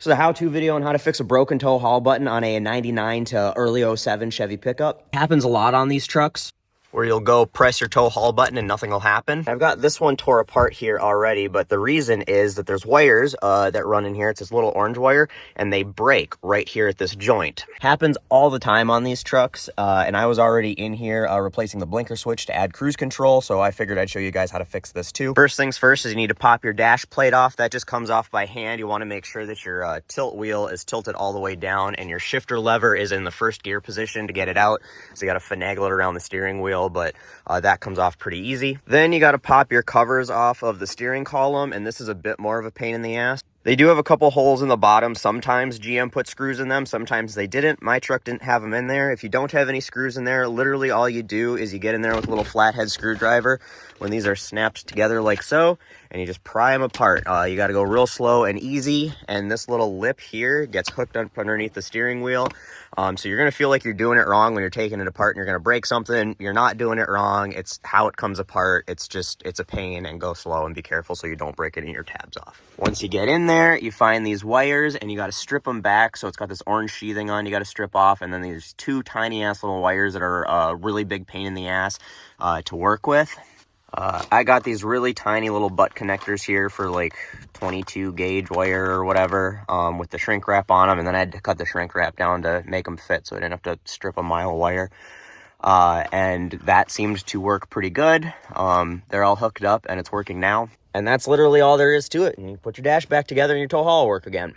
This is a how-to video on how to fix a broken tow haul button on a 99 to early '07 Chevy pickup. Happens a lot on these trucks, where you'll go press your tow haul button and nothing will happen. I've got this one tore apart here already, but the reason is that there's wires that run in here. It's this little orange wire, and they break right here at this joint. Happens all the time on these trucks, and I was already in here replacing the blinker switch to add cruise control, so I figured I'd show you guys how to fix this too. First things first is you need to pop your dash plate off. That just comes off by hand. You want to make sure that your tilt wheel is tilted all the way down, and your shifter lever is in the first gear position to get it out. So you got to finagle it around the steering wheel, but that comes off pretty easy. Then you got to pop your covers off of the steering column, and this is a bit more of a pain in the ass. They do have a couple holes in the bottom. Sometimes GM put screws in them, sometimes they didn't. My truck didn't have them in there. If you don't have any screws in there, literally all you do is you get in there with a little flathead screwdriver when these are snapped together like so, and you just pry them apart. You got to go real slow and easy, and this little lip here gets hooked up underneath the steering wheel. So you're going to feel like you're doing it wrong when you're taking it apart and you're going to break something. You're not doing it wrong. It's how it comes apart. It's a pain, and go slow and be careful so you don't break any of your tabs off. Once you get in there, you find these wires and you got to strip them back. So it's got this orange sheathing on, you got to strip off. And then these two tiny ass little wires that are a really big pain in the ass to work with. I got these really tiny little butt connectors here for like 22 gauge wire or whatever, with the shrink wrap on them, and then I had to cut the shrink wrap down to make them fit so I didn't have to strip a mile of wire. And that seemed to work pretty good. They're all hooked up and it's working now. And that's literally all there is to it. And you put your dash back together and your tow haul will work again.